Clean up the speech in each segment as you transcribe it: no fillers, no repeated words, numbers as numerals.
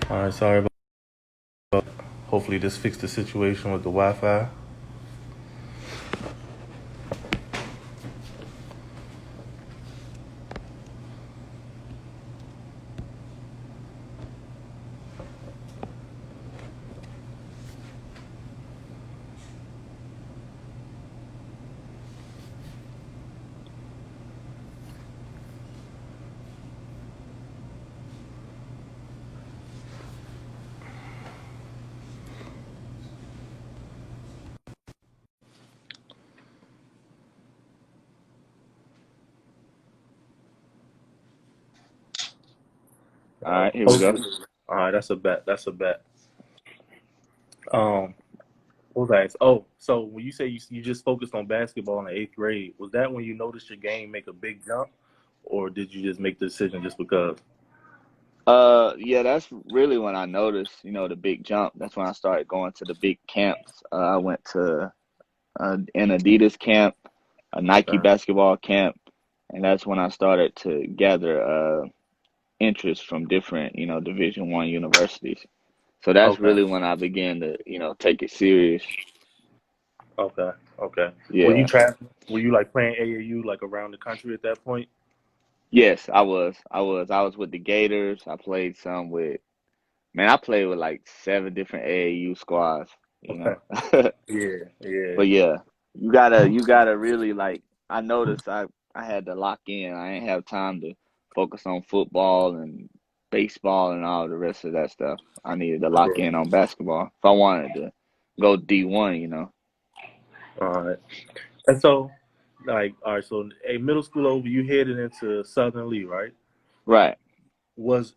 All right, sorry about. Hopefully, this fixed the situation with the Wi-Fi. All right, here we go. Hopefully, all right, that's a bet. That's a bet. Um, what was that? Oh, so when you say you just focused on basketball in the eighth grade, was that when you noticed your game make a big jump, or did you just make the decision just because? Yeah, that's really when I noticed, the big jump. That's when I started going to the big camps. I went to an Adidas camp, a Nike Okay, basketball camp, and that's when I started to gather interest from different, Division One universities. So that's okay, really when I began to, take it serious. okay, okay. Were you Yeah. traveling? Were you like playing AAU like around the country at that point? Yes, I was. I was with the Gators. I played some with, man, I played with like seven different AAU squads, you Okay. know. Yeah, yeah, But yeah, you gotta really like. I noticed I had to lock in. I ain't have time to focus on football and baseball and all the rest of that stuff. I needed to lock yeah. in on basketball if I wanted to go D1. All right. And so, like, all right. So, a middle school over, you headed into Southern Lee, right? Right. Was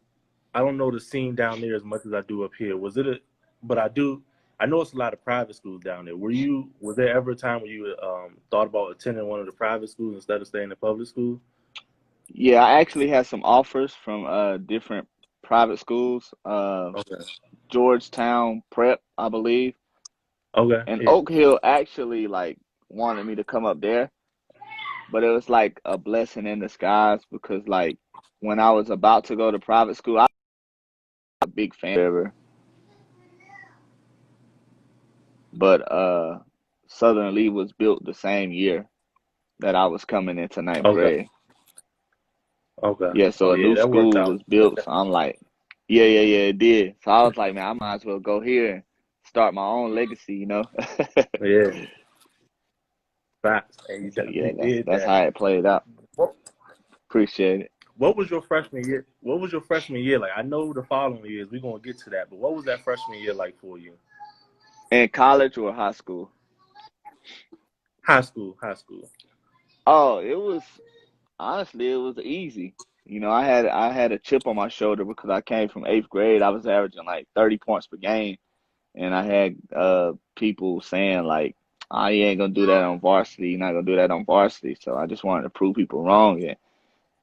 I don't know the scene down there as much as I do up here. Was it a? But I do. I know it's a lot of private schools down there. Were you? Was there ever a time when you thought about attending one of the private schools instead of staying in public school? Yeah, I actually had some offers from different private schools. Okay. Georgetown Prep, I believe, Okay. and Yeah. Oak Hill actually like wanted me to come up there. But it was like a blessing in disguise because like when I was about to go to private school, I was a big fan ever, but Southern Lee was built the same year that I was coming into ninth Okay. grade. Okay. Yeah, so Oh a yeah, new that worked school out. was built, so I'm like, yeah, yeah, yeah, it did. So I was like, man, I might as well go here and start my own legacy. Yeah. Facts. And you So yeah, definitely that's did that's that. how it played out. What Appreciate it. What was your freshman year? What was your freshman year like? I know the following years we're gonna get to that, but what was that freshman year like for you? In college or high school? High school, high school. Oh, it was honestly, it was easy. I had a chip on my shoulder because I came from eighth grade. I was averaging like 30 points per game, and I had people saying like, "Oh, you ain't gonna do that on varsity. You're not gonna do that on varsity." So I just wanted to prove people wrong, and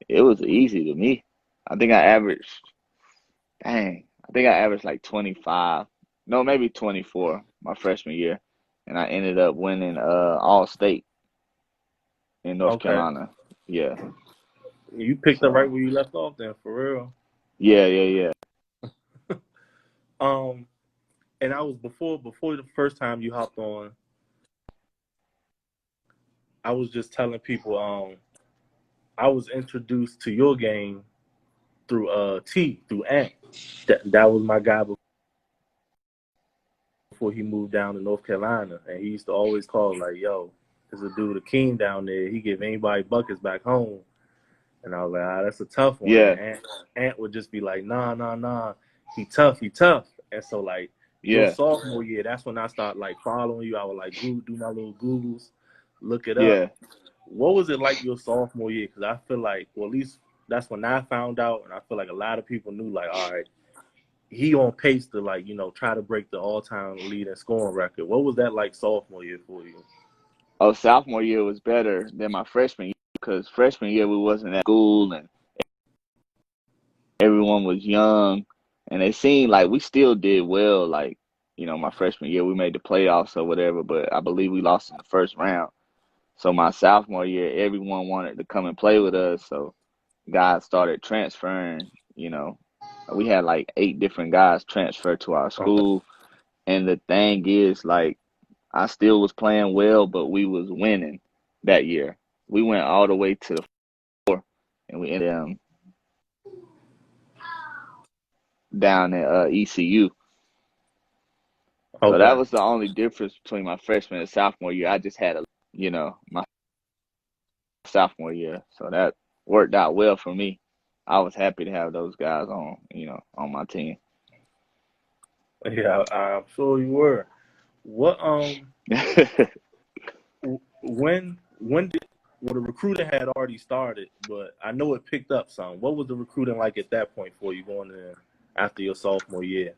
it was easy to me. I think I averaged, I think I averaged like 25, no, maybe 24 my freshman year, and I ended up winning all state in North Okay. Carolina. Yeah. You picked up right So where you left off then, for real. yeah, yeah, yeah. Um, and I was before the first time you hopped on, I was just telling people, I was introduced to your game through through Ant. That was my guy before he moved down to North Carolina, and he used to always call like, "Yo, there's a dude Akeem down there. He give anybody buckets back home." And I was like, "Ah, that's a tough one." And Yeah, Ant would just be like, "Nah, nah, nah, he tough, he tough." And so like your yeah, sophomore year, that's when I started like following you. I would like do my little Googles, look it up. yeah. What was it like your sophomore year? Because I feel like, well, at least that's when I found out, and I feel like a lot of people knew, like, all right, he on pace to like try to break the all time lead in scoring record. What was that like sophomore year for you? Oh, sophomore year was better than my freshman year because freshman year we wasn't at school and everyone was young, and it seemed like we still did well. Like, my freshman year we made the playoffs or whatever, but I believe we lost in the first round. So my sophomore year, everyone wanted to come and play with us, so guys started transferring, We had like 8 different guys transfer to our Okay. school. And the thing is, like, I still was playing well, but we was winning that year. We went all the way to the four, and we ended down at ECU. So that Okay. was the only difference between my freshman and sophomore year. I just had my sophomore year, so that worked out well for me. I was happy to have those guys on my team. Yeah, I'm sure you were. What when did well the recruiting had already started, but I know it picked up some. What was the recruiting like at that point for you going in after your sophomore year?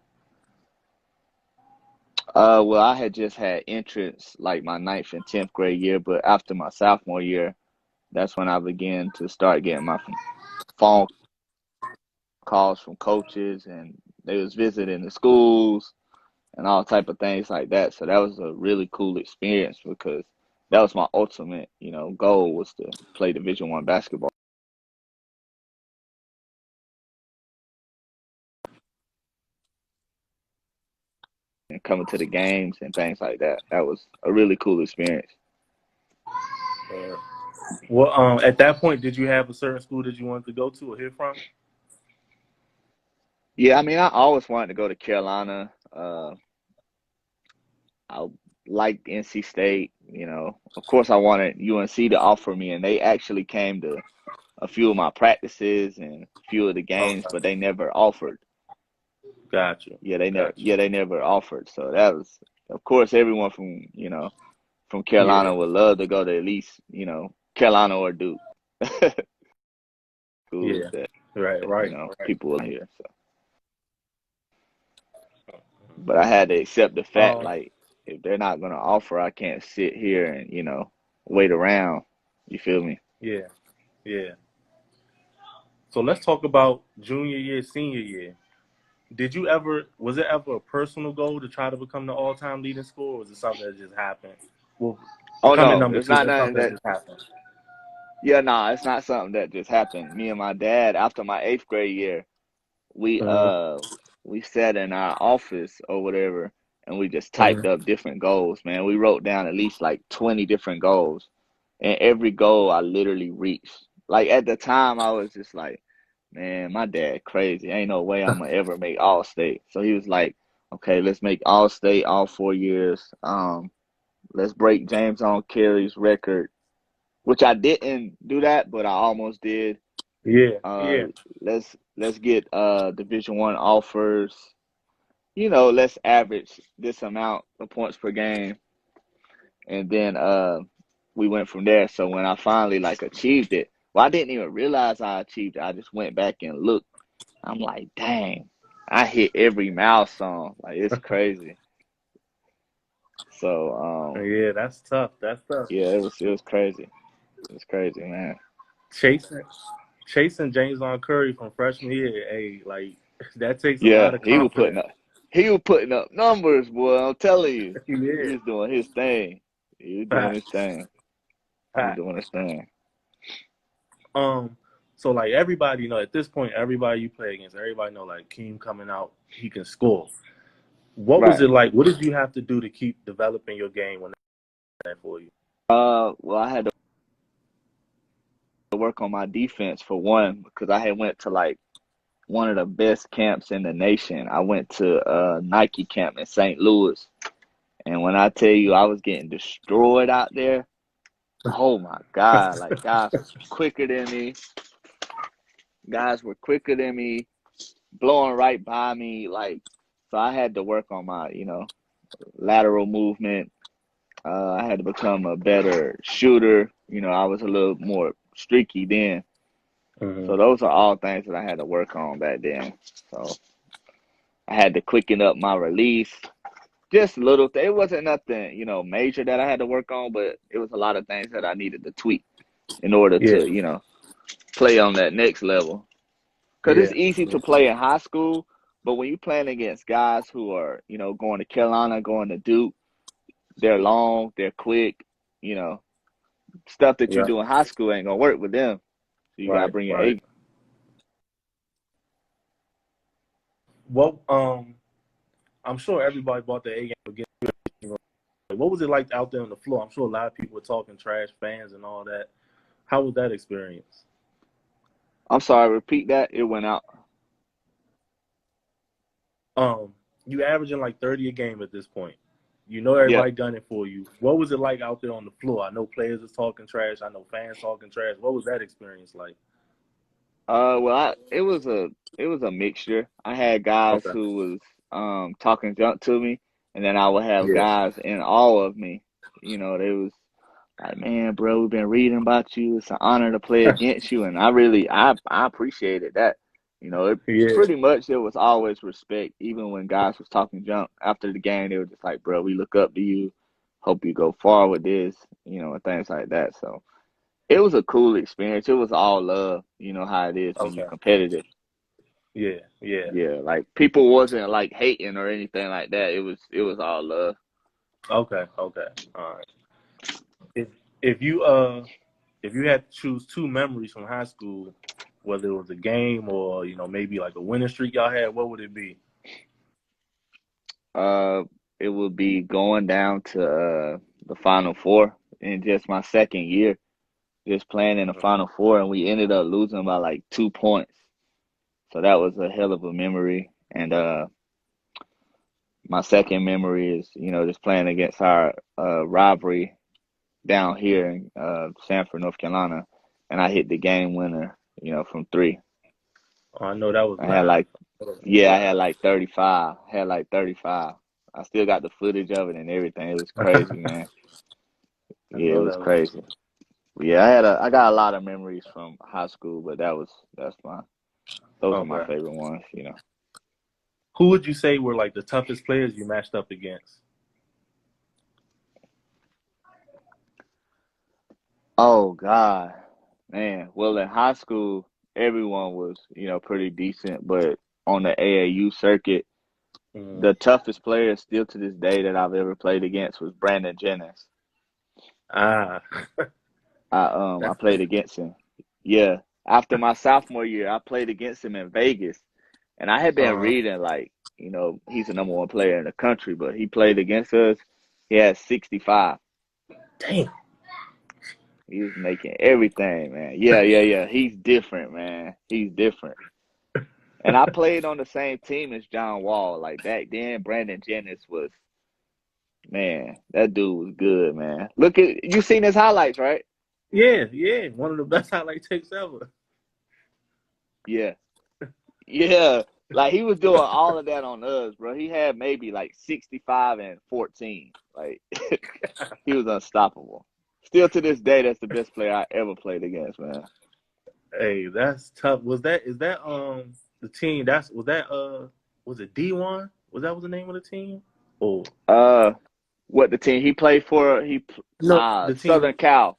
Well, I had just had entrance like my ninth and 10th grade year, but after my sophomore year, that's when I began to start getting my phone calls from coaches, and they was visiting the schools and all type of things like that. So that was a really cool experience because that was my ultimate, goal was to play Division I basketball and coming to the games and things like that. That was a really cool experience. Uh, well, at that point, did you have a certain school that you wanted to go to or hear from? Yeah, I mean, I always wanted to go to Carolina. I liked NC State, Of course, I wanted UNC to offer me, and they actually came to a few of my practices and a few of the games, Okay, but they never offered. got you, Yeah, they never. got you. Yeah, they never offered. So that was, of course, everyone from Yeah, Carolina would love to go to at least Carolina or Duke schools yeah, that right, right, right. people will hear. So, but I had to accept the fact, Um, like, if they're not gonna offer, I can't sit here and wait around. You feel me? yeah, yeah. So let's talk about junior year, senior year. Was it ever a personal goal to try to become the all-time leading scorer, or was it something that just happened? Well, Oh becoming no, number it's two, not that's nothing something that that. just happened. Yeah, nah, it's not something that just happened. Me and my dad, after my 8th grade year, we Hmm. uh we sat in our office or whatever, and we just typed Hmm. up different goals, man. We wrote down at least like 20 different goals, and every goal I literally reached. Like at the time I was just like, man, my dad crazy, ain't no way I'm gonna ever make all state. So he was like, okay, let's make all state all 4 years. Let's break James on Carey's record, which I didn't do that, but I almost did. Yeah, uh yeah. let's get Division I offers. Let's average this amount of points per game, and then we went from there. So when I finally like achieved it, well, I didn't even realize I achieved it. I just went back and looked. I'm like, dang, I hit every milestone. Like it's crazy. So Yeah, that's tough. That's tough. yeah, it was crazy. It was crazy, man. Chasing, chasing James on Curry from freshman year, hey, like that takes a lot Yeah, of confidence. he was putting up numbers, boy. I'm telling you, he Yeah, was doing his thing. He was doing his facts, thing. He was facts. doing his thing. Um, so like everybody, at this point, everybody you play against, everybody know like Akeem coming out, he can score. What was Right. it like? What did you have to do to keep developing your game when that for you? Well, I had to work on my defense for one because I had went to like one of the best camps in the nation. I went to Nike camp in St. Louis, and when I tell you I was getting destroyed out there, oh my God! Like guys were quicker than me, blowing right by me. Like, so I had to work on my lateral movement. I had to become a better shooter. I was a little more streaky then. Hmm. So those are all things that I had to work on back then. So I had to quicken up my release. Just little thing. It wasn't nothing, major that I had to work on, but it was a lot of things that I needed to tweak in order Yeah, to, play on that next level. Because it's yeah, easy to play in high school, but when you're playing against guys who are, going to Carolina, going to Duke, they're long, they're quick, you know, stuff that you yeah. do in high school ain't gonna work with them. So you gotta Right, bring your right. A. What I'm sure everybody bought the A game again. You know, like, what was it like out there on the floor? I'm sure a lot of people were talking trash, fans and all that. How was that experience? I'm sorry, repeat that. It went out. Um, you averaging like 30 a game at this point. You know Yeah. everybody done it for you. What was it like out there on the floor? I know players was talking trash. I know fans talking trash. What was that experience like? Well, it was a mixture. I had guys Okay. who was talking junk to me, and then I would have Yeah. guys in awe of me. You know, they was like, "Man, bro, we've been reading about you. It's an honor to play against you," and I appreciated that. You know, Yeah. pretty much there was always respect, even when guys was talking junk after the game. They were just like, "Bro, we look up to you. Hope you go far with this," you know, and things like that. So. It was a cool experience. It was all love. You know how it is when you Okay. competitive. Yeah. Yeah. Yeah, like people wasn't like hating or anything like that. It was all love. Okay. Okay. All right. If if you if you had to choose two memories from high school, whether it was a game or maybe like a winning streak y'all had, what would it be? Uh, it would be going down to the Final Four in just my second year, just playing in the Final Four, and we ended up losing by like 2 points. So that was a hell of a memory. And my second memory is, just playing against our rivalry down here in Sanford, North Carolina, and I hit the game winner, from three. Oh, I know that was I had live. like, yeah, I had like 35. Had like 35. I still got the footage of it and everything. It was crazy, man. I Yeah, it know was that was. crazy. Yeah, I got a lot of memories from high school, but those are my Okay. favorite ones. Who would you say were like the toughest players you matched up against? Oh God, man. Well, in high school, everyone was, pretty decent, but on the AAU circuit, Mm. the toughest player still to this day that I've ever played against was Brandon Jennings. Ah, I that's played against him. Yeah. After my sophomore year, I played against him in Vegas. And I had been uh, reading like, he's the number one player in the country, but he played against us. He had 65. dang. He was making everything, man. Yeah, yeah, yeah. He's different, man. He's different. And I played on the same team as John Wall. Like back then, Brandon Jennings was, man, that dude was good, man. Look at you seen his highlights, right? Yeah, yeah, one of the best highlight takes ever. Yeah. Yeah. Like he was doing all of that on us, bro. He had maybe like 65 and 14. Like he was unstoppable. Still to this day, that's the best player I ever played against, man. Hey, that's tough. Is that the team? Was it D1? Was the name of the team? Oh Uh, what the team he played for? no, the team. Southern Cal.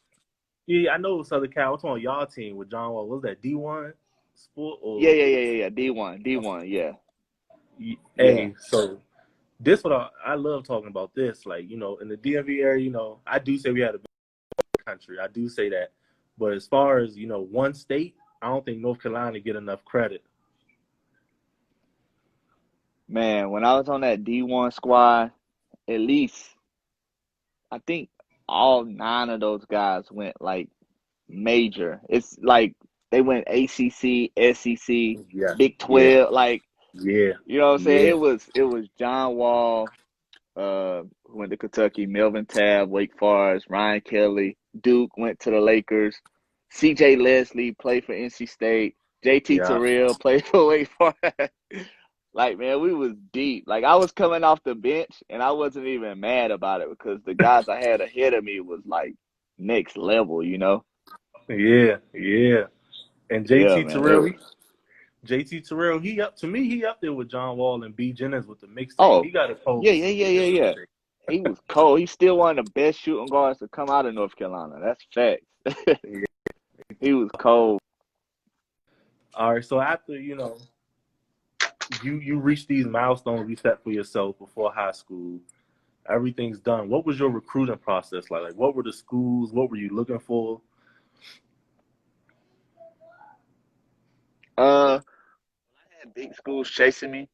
Yeah, I know it was Southern Cal. I'm talking y'all team with John Wall. Was that D1 sport Yeah, or? yeah, yeah, yeah, yeah. D1, yeah, yeah. Hey, so this what I love talking about this. Like in the DMV area, I do say we had a big country. I do say that, but as far as one state, I don't think North Carolina get enough credit. Man, when I was on that D1 squad, at least I think all nine of those guys went like major. It's like they went ACC, SEC, Yeah, Big yeah, 12. Like, yeah, you know what I'm saying? yeah, It was John Wall, who went to Kentucky, Melvin Tabb, Wake Forest, Ryan Kelly, Duke went to the Lakers, CJ Leslie played for NC State, JT yeah. Terrell played for Wake Forest. Like, man, we was deep. Like, I was coming off the bench, and I wasn't even mad about it because the guys I had ahead of me was like next level. Yeah, yeah. And Yeah, man. It was. JT Terrell, he up there with John Wall and B Jennings with the mixtape. Oh, He got a cold yeah, yeah, yeah, yeah, yeah. mixtape. He was cold. He's still one of the best shooting guards to come out of North Carolina. That's facts. Yeah. He was cold. All right, so after you reach these milestones you set for yourself before high school, everything's done. What was your recruiting process like? Like, what were the schools? What were you looking for? I had big schools chasing me.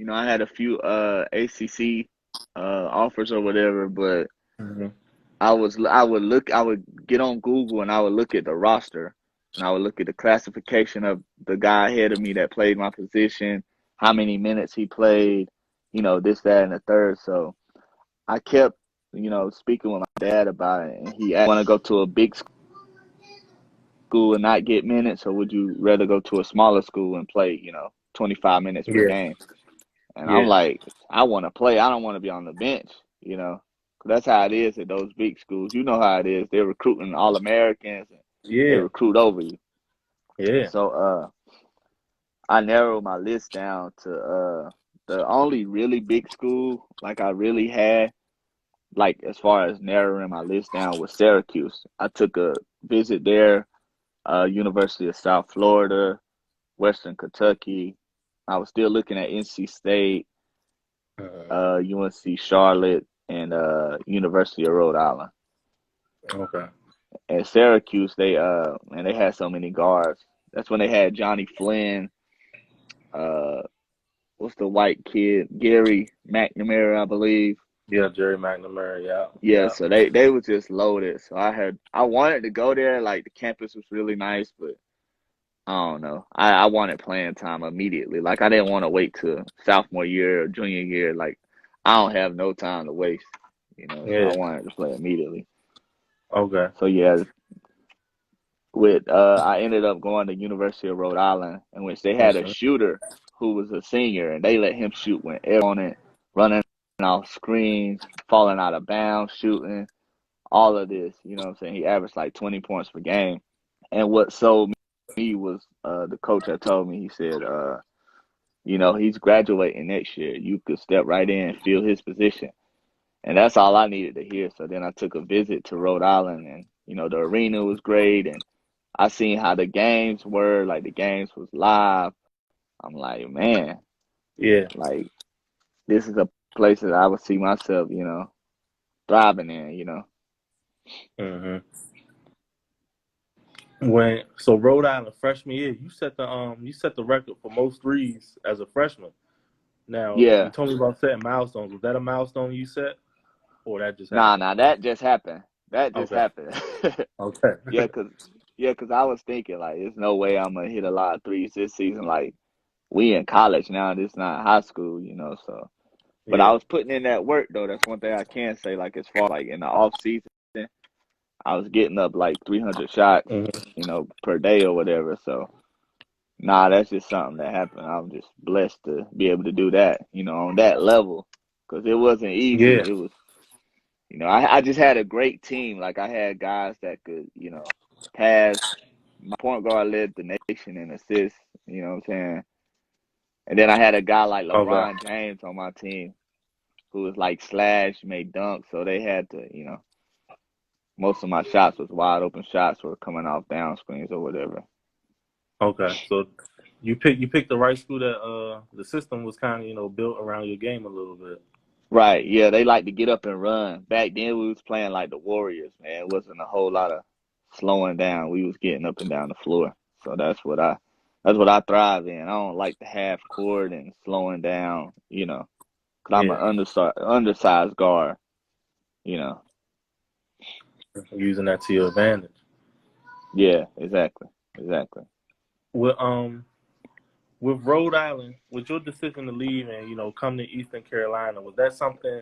I had a few ACC offers or whatever, but Mm-hmm. I would get on Google and I would look at the roster and I would look at the classification of the guy ahead of me that played my position, how many minutes he played, this, that, and the third. So I kept, speaking with my dad about it, and he asked, "Want to go to a big school and not get minutes, or would you rather go to a smaller school and play, 25 minutes per Yeah, game?" And I'm yeah, like, I want to play. I don't want to be on the bench, you know. 'Cause that's how it is at those big schools. You know how it is. They're recruiting all Americans and they yeah, recruit over you. yeah. So I narrowed my list down to the only really big school like I really had, like as far as narrowing my list down, was Syracuse. I took a visit there, University of South Florida, Western Kentucky. I was still looking at NC State, Uh, UNC Charlotte, and University of Rhode Island. okay. At Syracuse, they had so many guards. That's when they had Johnny Flynn. Uh, what's the white kid? Gary McNamara, I believe. Yeah, Jerry McNamara. Yeah, Yeah, yeah, so they was just loaded. So I wanted to go there. Like the campus was really nice, but I don't know. I wanted playing time immediately. Like I didn't want to wait till sophomore year or junior year. Like I don't have no time to waste, so I yeah. wanted to play immediately. Okay. So yeah, with I ended up going to University of Rhode Island, in which they had a Okay. shooter who was a senior, and they let him shoot when air on it, running off screens, falling out of bounds, shooting, all of this. You know what I'm saying? He averaged like 20 points per game. And what sold me was the coach had told me, he said, he's graduating next year. You could step right in and fill his position. And that's all I needed to hear. So then I took a visit to Rhode Island, and the arena was great, and I seen how the games were, like the games was live. I'm like, man, Yeah. like this is a place that I would see myself, thriving in. Hmm. Rhode Island freshman year, you set the record for most threes as a freshman. Now you Yeah. told me about setting milestones. Was that a milestone you set, or that just Nah, happened? nah, that just happened. That just Okay. happened. Okay. Yeah, cause I was thinking like, there's no way I'm gonna hit a lot of threes this season. Like we in college now, this not high school. So, but I Yeah. was putting in that work though. That's one thing I can say. Like as far like in the off season, I was getting up like 300 shots, Hmm. per day or whatever. So, nah, that's just something that happened. I'm just blessed to be able to do that, on that level, cause it wasn't Yeah. easy. It was, I just had a great team. Like I had guys that could, pass. My point guard led the nation in assists. You know what I'm saying? And then I had a guy like Okay. LeBron James on my team who was like slash, made dunks. So they had to, most of my shots was wide open shots were coming off down screens or whatever. Okay. So you picked the right school that the system was kind of built around your game a little bit. Right. Yeah, they like to get up and run. Back then we was playing like the Warriors, man. It wasn't a whole lot of slowing down. We was getting up and down the floor. So that's what I thrive in. I don't like the half court and slowing down, because I'm an Yeah. undersized guard, you know. Using that to your advantage. Yeah, exactly. Exactly. With with Rhode Island, with your decision to leave and come to Eastern Carolina, was that something?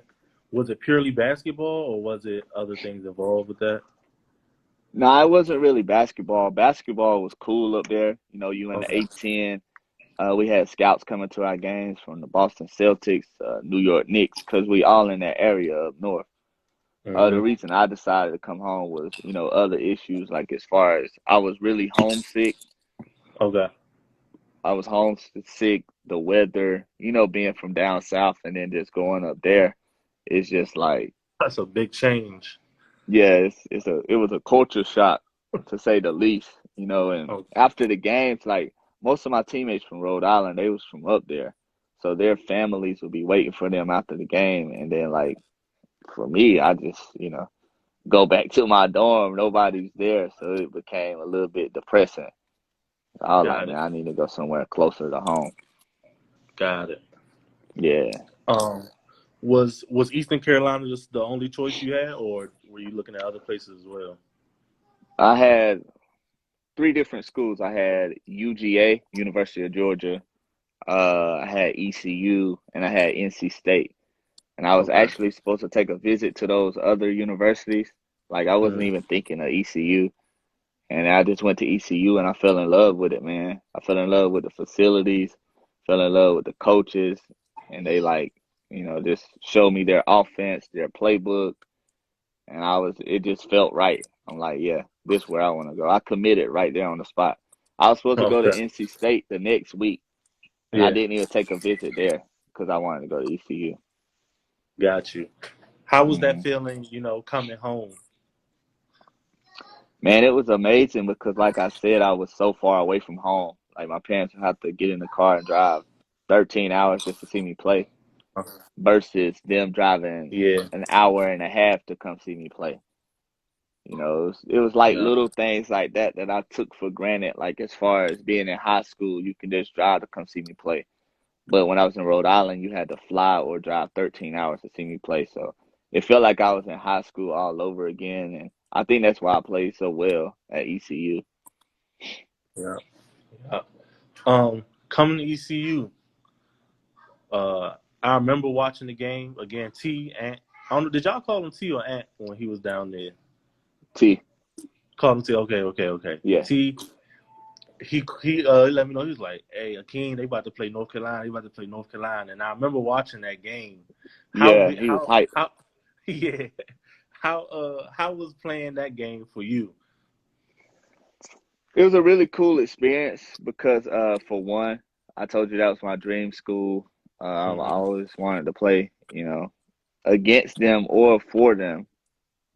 Was it purely basketball, or was it other things involved with that? No, it wasn't really basketball. Basketball was cool up there. You in the Okay. A-10. We had scouts coming to our games from the Boston Celtics, New York Knicks, because we all in that area up north. The Hmm. reason I decided to come home was, other issues, like as far as I was really homesick. Okay. I was homesick, the weather, being from down south and then just going up there. It's just like, That's a big change. yeah, it was a culture shock to say the least, and Oh, after the games, like most of my teammates from Rhode Island, they was from up there. So their families would be waiting for them after the game. And then like for me, I just, go back to my dorm. Nobody's there. So it became a little bit depressing. I was like, got man, it. I need to go somewhere closer to home. Got it. Yeah. Um, was Eastern Carolina just the only choice you had, or were you looking at other places as well? I had three different schools. I had UGA, University of Georgia. I had ECU, and I had NC State. And I was Okay. actually supposed to take a visit to those other universities. Like I wasn't Mm. even thinking of ECU. And I just went to ECU and I fell in love with it, man. I fell in love with the facilities, fell in love with the coaches, and they like, just showed me their offense, their playbook, and it just felt right. I'm like, yeah, this is where I want to go. I committed right there on the spot. I was supposed to go to Okay. NC State the next week, and I Yeah. didn't even take a visit there because I wanted to go to ECU. Got you. How was that Hmm feeling? Coming home. Man, it was amazing because, like I said, I was so far away from home. Like my parents would have to get in the car and drive 13 hours just to see me play, Uh, versus them driving Yeah. an hour and a half to come see me play. It was like Yeah. little things like that that I took for granted. Like as far as being in high school, you can just drive to come see me play. But when I was in Rhode Island, you had to fly or drive 13 hours to see me play. So it felt like I was in high school all over again. And I think that's why I played so well at ECU. Yeah. Yeah. Coming to ECU. I remember watching the game again. T Ant. I don't know. Did y'all call him T or Ant when he was down there? T, Called him T. Okay. Okay. Okay. yeah. T. He let me know. He was like, "Hey, Akeem, they about to play North Carolina. They about to play North Carolina." And I remember watching that game. How Yeah, did he was hyped. how yeah, how was playing that game for you? It was a really cool experience because, for one, I told you that was my dream school. I Hmm. always wanted to play, against them or for them.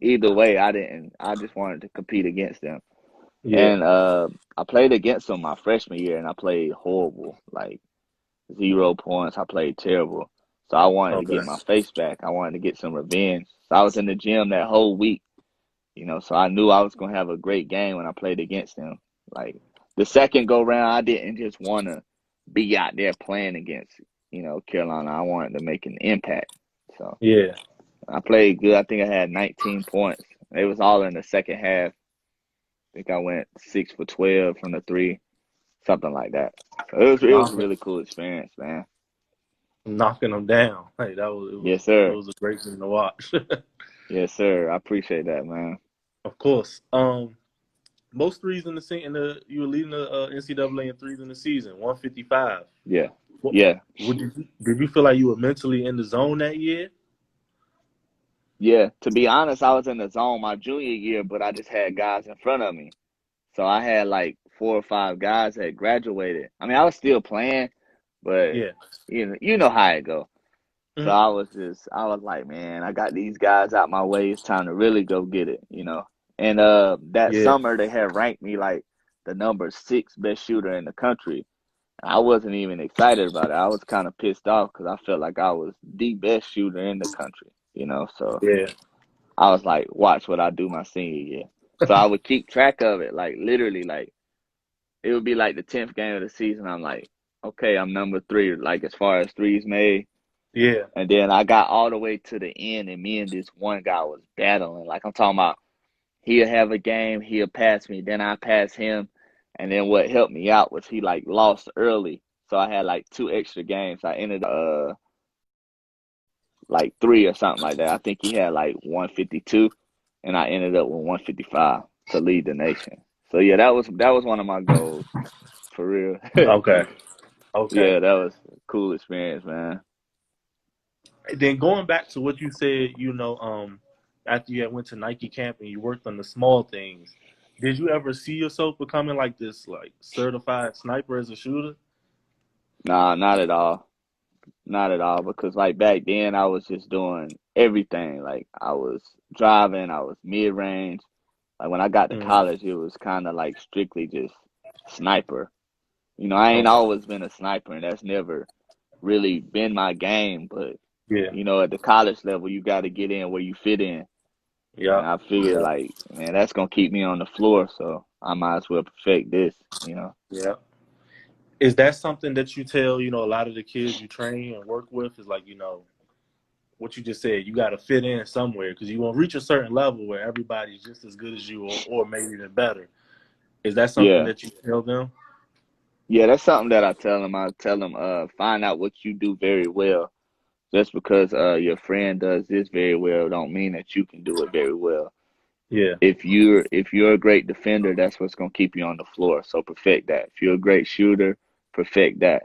Either way, I didn't. I just wanted to compete against them. Yeah. And I played against them my freshman year, and I played horrible, like 0 points. I played terrible. So I wanted to Okay. get my face back. I wanted to get some revenge. So I was in the gym that whole week, so I knew I was gonna have a great game when I played against them. Like the second go round, I didn't just want to be out there playing against, Carolina. I wanted to make an impact. So Yeah. I played good. I think I had 19 points. It was all in the second half. I think I went 6 for 12 from the three, something like that. So it was a Knocking really cool experience, man. knocking them down. Hey, that was Yes, it sir. was a great thing to watch. Yes, sir. I appreciate that, man. Of course. Most threes in the you were leading the NCAA in threes in the season, 155. Yeah. What Yeah. did you feel like you were mentally in the zone that year? Yeah. To be honest, I was in the zone my junior year, but I just had guys in front of me. So I had like 4 or 5 guys that graduated. I mean, I was still playing, but Yeah. you know how it go. So Hmm. I was like, man, I got these guys out my way. It's time to really go get it. And that Yeah. summer they had ranked me like the number 6 best shooter in the country. I wasn't even excited about it. I was kind of pissed off because I felt like I was the best shooter in the country. So Yeah. I was like, watch what I do my senior year. So I would keep track of it, like literally, like it would be like the 10th game of the season. I'm like, okay, I'm number 3, like as far as threes made. Yeah. And then I got all the way to the end, and me and this one guy was battling. Like I'm talking about, he'll have a game, he'll pass me, then I pass him, and then what helped me out was he like lost early, so I had like 2 extra games. I ended up like 3 or something like that. I think he had like 152, and I ended up with 155 to lead the nation. So yeah, that was one of my goals for real. Okay. Okay. Yeah, that was a cool experience, man. Then going back to what you said, after you had went to Nike camp and you worked on the small things, did you ever see yourself becoming like this, like certified sniper as a shooter? Nah, not at all. Not at all, because like back then I was just doing everything. Like I was driving, I was mid range. Like when I got to Mm. college, it was kind of like strictly just sniper. I ain't Okay. always been a sniper, and that's never really been my game. But Yeah. at the college level, you got to get in where you fit in. And Yeah. I figured Yeah. like, man, that's gonna keep me on the floor, so I might as well perfect this. Yeah. Is that something that you tell, a lot of the kids you train and work with is like, what you just said, you got to fit in somewhere because you won't reach a certain level where everybody's just as good as you or maybe even better. Is that something Yeah. that you tell them? Yeah, that's something that I tell them. I tell them, find out what you do very well. Just because your friend does this very well, don't mean that you can do it very well. Yeah. If you're a great defender, that's what's gonna keep you on the floor. So perfect that. If you're a great shooter, perfect that.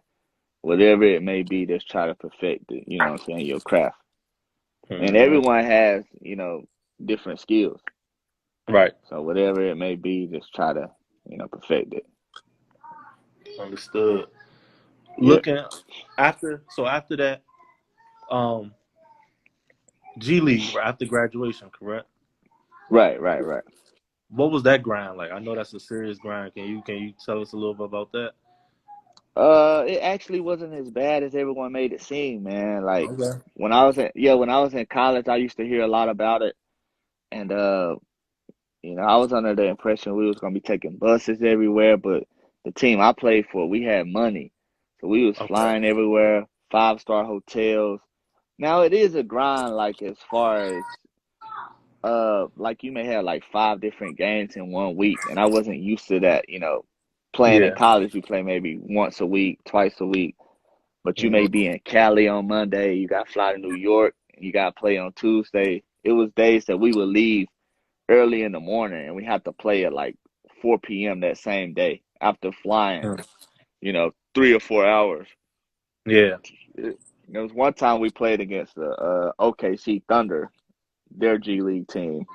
Whatever it may be, just try to perfect it. You know what I'm saying? Your craft. And Hmm. everyone has, different skills. Right. So whatever it may be, just try to, perfect it. Understood. Yeah. Looking after that, um, G League right after graduation, correct? Right, right, right. What was that grind like? I know that's a serious grind. Can you tell us a little bit about that? It actually wasn't as bad as everyone made it seem, man. Like Okay. when I was in college, I used to hear a lot about it, and I was under the impression we was gonna be taking buses everywhere, but the team I played for, we had money, so we was Okay. flying everywhere, 5-star hotels. Now it is a grind, like as far as like you may have like 5 different games in one week, and I wasn't used to that. Playing in Yeah. college, you play maybe once a week, twice a week. But you may Hmm. be in Cali on Monday, you got to fly to New York, and you got to play on Tuesday. It was days that we would leave early in the morning and we had to play at like 4 p.m. that same day after flying, 3 or 4 hours. Yeah. There was one time we played against the OKC Thunder, their G League team,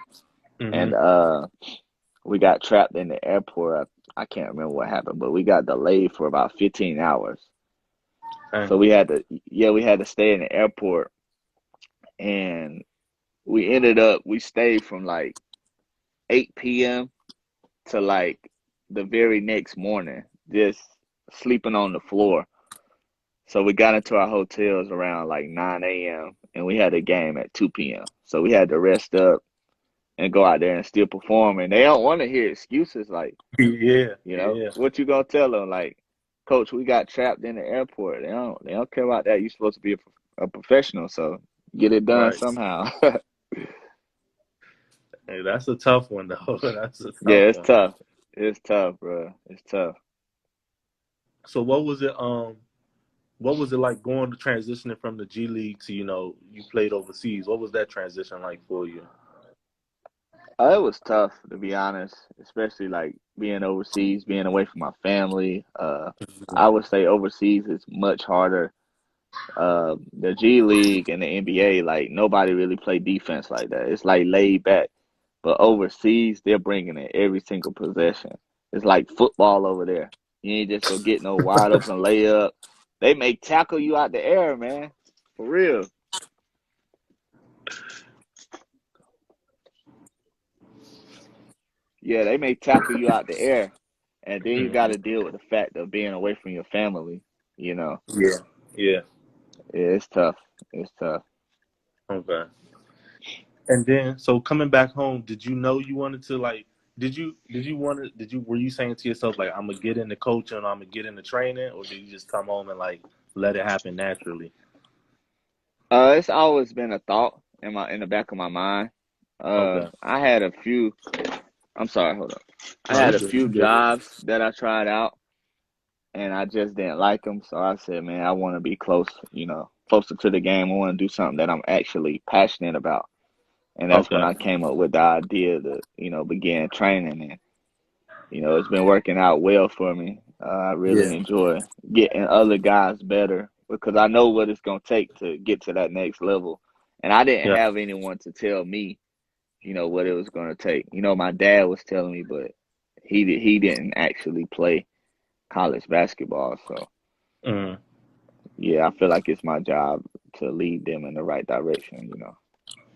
Hmm. and we got trapped in the airport. I can't remember what happened, but we got delayed for about 15 hours. Dang. So we had to stay in the airport, and we stayed from like 8 p.m. to like the very next morning, just sleeping on the floor. So we got into our hotels around like 9 a.m. and we had a game at 2 p.m. So we had to rest up and go out there and still perform. And they don't want to hear excuses like, Yeah. Yeah. what you gonna tell them? Like, coach, we got trapped in the airport. They don't care about that. You're supposed to be a professional, so get it done Right. somehow. Hey, that's a tough one though. That's a Yeah, tough it's one. tough. It's tough, bro. It's tough. So what was it like going to transitioning from the G League to, you played overseas? What was that transition like for you? It was tough to be honest, especially like being overseas, being away from my family. I would say overseas is much harder. The G League and the NBA, like nobody really play defense like that. It's like laid back. But overseas, they're bringing it every single possession. It's like football over there. You ain't just go get no wide open layup. They may tackle you out the air, man. For real. Yeah, they may tackle you out the air, and then you got Mhm. to deal with the fact of being away from your family. You know, Yeah. Yeah. yeah, it's tough. It's tough. Okay. And then, so coming back home, did you know you wanted to like? Were you saying to yourself like, I'm gonna get into coaching, or I'm gonna get into training, or did you just come home and like let it happen naturally? It's always been a thought in the back of my mind. Okay. I had a few. I'm sorry, hold up. I No, had you a good. few You good. jobs that I tried out, and I just didn't like them. So I said, man, I want to be close. Closer to the game. I want to do something that I'm actually passionate about, and that's when Okay. I came up with the idea to, begin training. And it's been working out well for me. I Yeah. really enjoy getting other guys better because I know what it's going to take to get to that next level. And I didn't Yeah. have anyone to tell me, what it was going to take. My dad was telling me, but he didn't actually play college basketball. So, Mhm. yeah, I feel like it's my job to lead them in the right direction.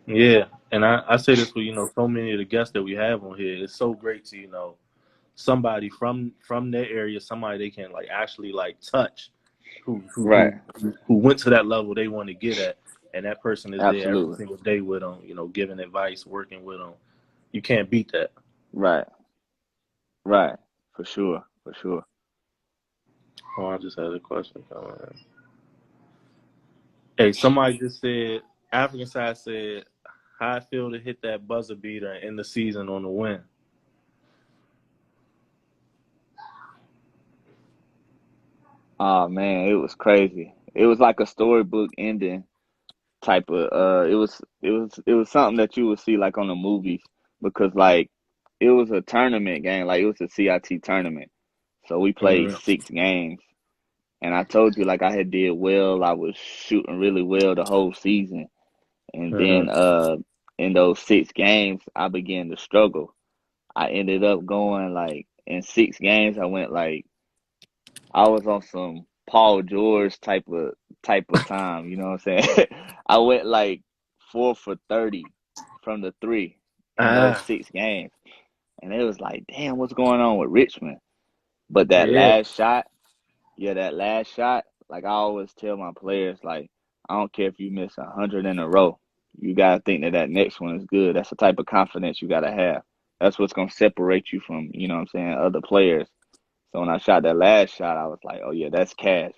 Yeah. And I say this for so many of the guests that we have on here. It's so great to somebody from their area, somebody they can like actually like touch, who who Right. who who went to that level they want to get at, and that person is there every Absolutely. single day with them, giving advice, working with them. You can't beat that. Right. Right. For sure. For sure. Oh, I just had a question coming in. Hey, somebody just said, African side said, how I feel to hit that buzzer beater in the season on the win. Oh man, it was crazy. It was like a storybook ending type of it was something that you would see like on the movies because like it was a tournament game, like it was a CIT tournament. So we played Mm-hmm. 6 games. And I told you like I had did well, I was shooting really well the whole season. And then Mm-hmm. in those 6 games I began to struggle. I ended up going like in 6 games I went like I was on some Paul George type of time, you know what I'm saying? I went like 4 for 30 from the three in those Ah, 6 games. And it was like, damn, what's going on with Richmond? But that yeah, last shot, yeah, that last shot, like I always tell my players, like, I don't care if you miss 100 in a row. You gotta think that that next one is good. That's the type of confidence you gotta have. That's what's gonna separate you from, you know what I'm saying, other players. So when I shot that last shot, I was like, oh yeah, that's cash.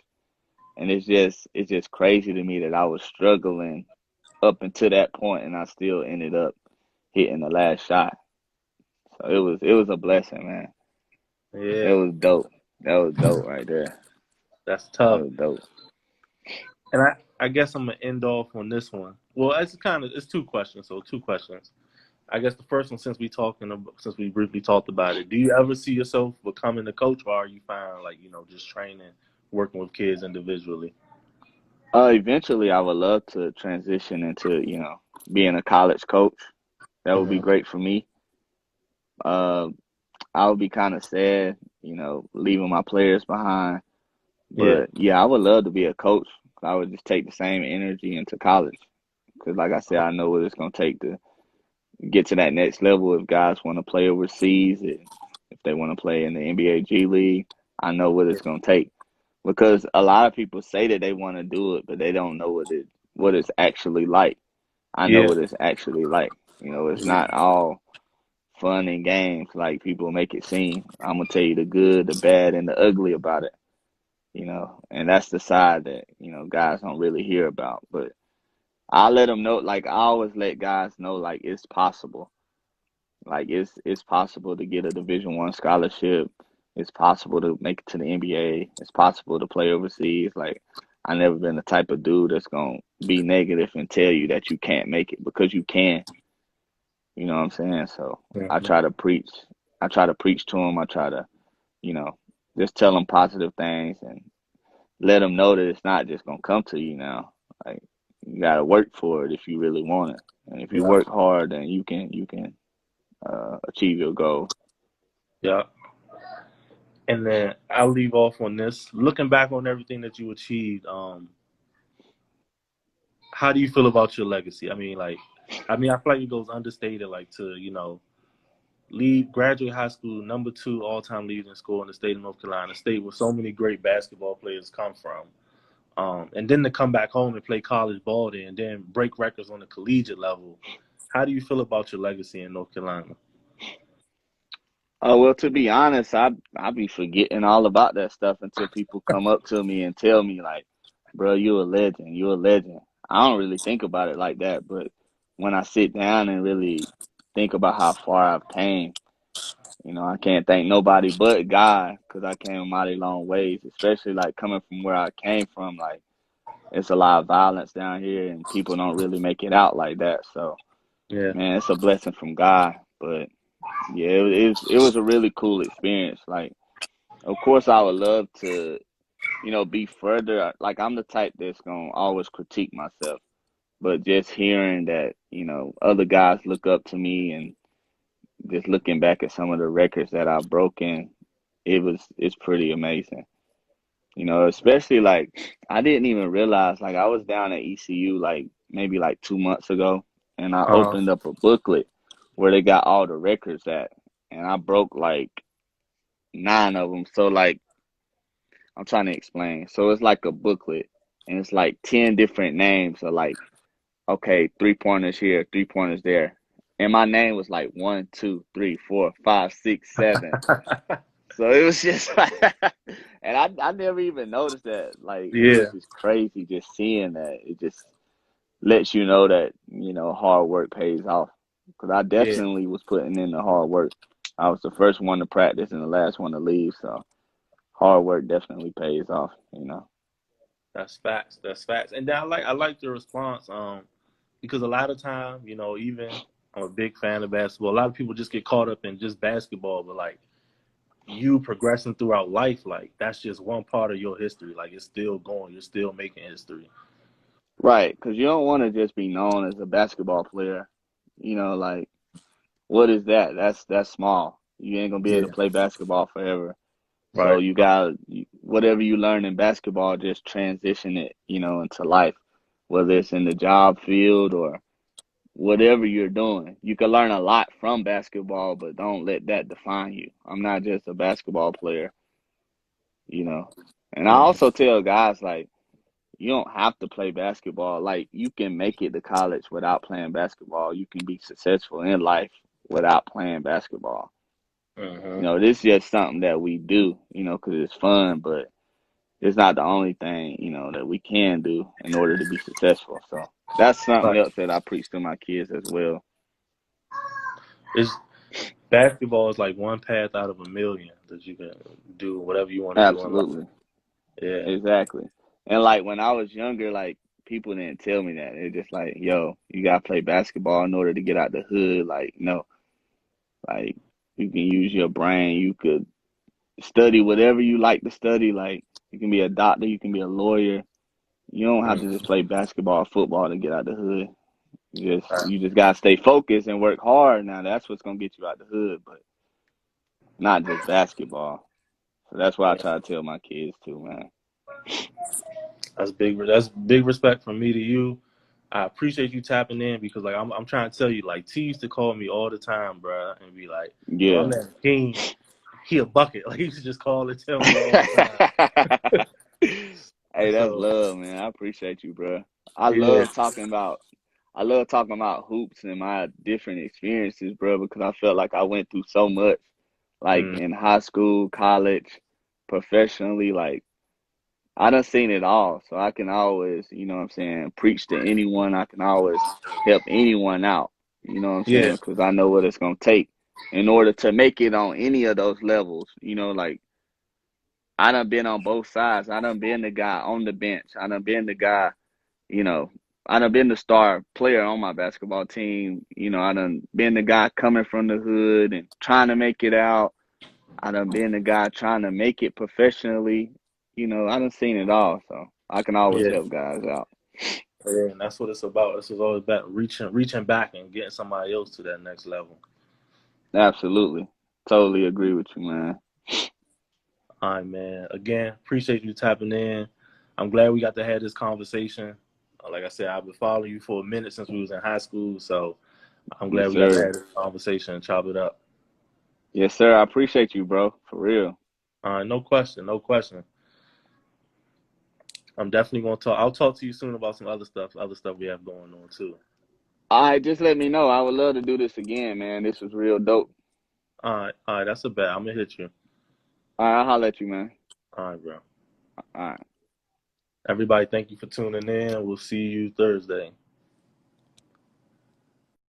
And it's just crazy to me that I was struggling up until that point and I still ended up hitting the last shot. So it was a blessing, man. It yeah. was dope. That was dope right there. That's That tough. was dope. And I guess I'm gonna end off on this one. Well, it's 2 questions, so 2 questions. I guess the first one, since we briefly talked about it, do you ever see yourself becoming a coach, or are you fine, like just training, working with kids individually? Eventually, I would love to transition into, being a college coach. That would be Hmm. great for me. Uh, I would be kind of sad, leaving my players behind. Yeah, But yeah, I would love to be a coach. I would just take the same energy into college. Because, like I said, I know what it's going to take to get to that next level. If guys want to play overseas, and if they want to play in the NBA G League, I know what yeah, it's going to take. Because a lot of people say that they want to do it, but they don't know what it's actually like. I know yeah, what it's actually like. It's not all fun and games like people make it seem. I'm gonna tell you the good, the bad, and the ugly about it. And that's the side that guys don't really hear about. But I let them know. Like I always let guys know, like it's possible. Like it's possible to get a Division I scholarship. It's possible to make it to the NBA. It's possible to play overseas. Like I never been the type of dude that's gonna be negative and tell you that you can't make it because you can. You know what I'm saying? So I mhm. try to preach. I try to preach to them. I try to, you know, just tell them positive things and let them know that it's not just gonna come to you now. Like you gotta work for it if you really want it, and if you Yeah, work hard, then you can achieve your goal. yeah. And then I'll leave off on this. Looking back on everything that you achieved, how do you feel about your legacy? I feel like it goes understated, like to lead graduate high school number 2 all-time leading scorer in the state of North Carolina, a state where so many great basketball players come from. And then to come back home and play college ball there and then break records on the collegiate level. How do you feel about your legacy in North Carolina? Oh well, to be honest, I be forgetting all about that stuff until people come up to me and tell me like, "Bro, you a legend. You a legend." I don't really think about it like that, but when I sit down and really think about how far I've came, I can't thank nobody but God because I came a mighty long ways, especially like coming from where I came from. Like, it's a lot of violence down here and people don't really make it out like that. So, Yeah, man, it's a blessing from God. But yeah, it was a really cool experience. Like, of course, I would love to, be further. Like, I'm the type that's gonna always critique myself, but just hearing that, other guys look up to me and just looking back at some of the records that I've broken, it's pretty amazing. Especially like I didn't even realize like I was down at ECU like maybe like 2 months ago and I uh, opened up a booklet where they got all the records at and I broke like 9 of them. So like I'm trying to explain. So it's like a booklet and it's like 10 different names of like, okay, 3 pointers here, 3 pointers there. And my name was like 1, 2, 3, 4, 5, 6, 7. So it was just like, and I never even noticed that. Like, it was Yeah, just crazy just seeing that. It just lets you know that, hard work pays off. Because I yeah, definitely was putting in the hard work. I was the first one to practice and the last one to leave. So hard work definitely pays off. that's facts. That's facts. And then I like the response, because a lot of time, even I'm a big fan of basketball. A lot of people just get caught up in just basketball, but like you progressing throughout life, like that's just one part of your history. Like it's still going. You're still making history. Right. Because you don't want to just be known as a basketball player. Like, what is that? That's small. You ain't gonna be able Yeah. to play basketball forever. So Right. you got whatever you learn in basketball, just transition it, into life, whether it's in the job field or whatever you're doing. You can learn a lot from basketball, but don't let that define you. I'm not just a basketball player. And I Hmm. also tell guys like you don't have to play basketball. Like you can make it to college without playing basketball. You can be successful in life without playing basketball. Hmm. This is just something that we do, because it's fun, but it's not the only thing, that we can do in order to be successful. So that's something Right. else that I preach to my kids as well. It's basketball is like one path out of a million that you can do whatever you want to do in life. Absolutely. Yeah. Exactly. And like when I was younger, like people didn't tell me that. They're just like, yo, you gotta play basketball in order to get out the hood. Like, no, like you can use your brain. You could study whatever you like to study. Like you can be a doctor, you can be a lawyer. You don't have to Mm. just play basketball or football to get out the hood. You just gotta stay focused and work hard. Now that's what's gonna get you out the hood, but not just basketball. So that's what I Yeah. try to tell my kids too, man. That's big. That's big respect from me to you. I appreciate you tapping in because like I'm trying to tell you, like T used to call me all the time, bro, and be like, "Yo, my Yeah. man Akeem, he a bucket." Like he used to just call and tell me all the time. Hey, that's So love, man. I appreciate you, bro. I yeah. love talking about I love talking about hoops and my different experiences, bro, because I felt like I went through so much, like Mm. in high school, college, professionally. Like I done seen it all, so I can always, what I'm saying, preach to anyone. I can always help anyone out. You know what I'm saying? Yeah. Because I know what it's gonna take in order to make it on any of those levels. Like I done been on both sides. I done been the guy on the bench. I done been the guy, you know, I done been the star player on my basketball team. I done been the guy coming from the hood and trying to make it out. I done been the guy trying to make it professionally. I done seen it all, so I can always Yeah. help guys out. Yeah, and that's what it's about. This is always about reaching back and getting somebody else to that next level. Absolutely. Totally agree with you, man. All right, man. Again, appreciate you tapping in. I'm glad we got to have this conversation. Like I said, I've been following you for a minute since we was in high school, so I'm Yes, glad we got to sir. have this conversation and chop it up. Yes, sir. I appreciate you, bro. For real. All right, no question, no question. I'm definitely gonna talk. I'll talk to you soon about some other stuff we have going on too. All right, just let me know. I would love to do this again, man. This was real dope. All right, that's a bet. I'm gonna hit you. All right, I'll holler at you, man. All right, bro. All right. Everybody, thank you for tuning in. We'll see you Thursday.